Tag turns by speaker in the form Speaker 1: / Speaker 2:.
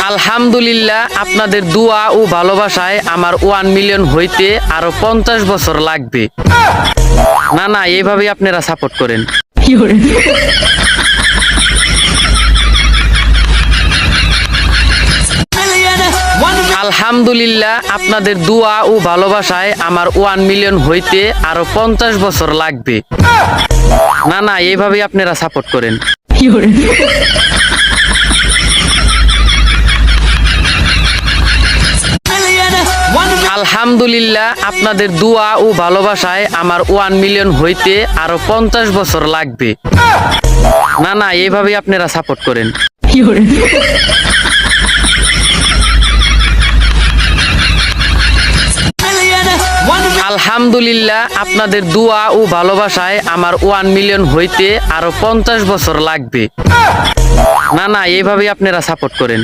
Speaker 1: আলহামদুলিল্লাহ, আপনাদের দোয়া ও ভালোবাসায় আমার 1 মিলিয়ন হইতে আরো 50 বছর লাগবে। না না, এইভাবেই আপনারা সাপোর্ট করেন। আলহামদুলিল্লাহ, আপনাদের দোয়া ও ভালোবাসায় আমার 1 মিলিয়ন হইতে আরো 50 বছর লাগবে। না না, এইভাবেই আপনারা সাপোর্ট করেন। আলহামদুলিল্লাহ, আপনাদের দোয়া ও ভালোবাসায় আমার 1 মিলিয়ন হইতে আরো 50 বছর লাগবে। না না, এইভাবেই আপনারা সাপোর্ট করেন। আলহামদুলিল্লাহ, আপনাদের দোয়া ও ভালোবাসায় আমার 1 মিলিয়ন হইতে আরো 50 বছর লাগবে। না না, এইভাবেই আপনারা সাপোর্ট করেন।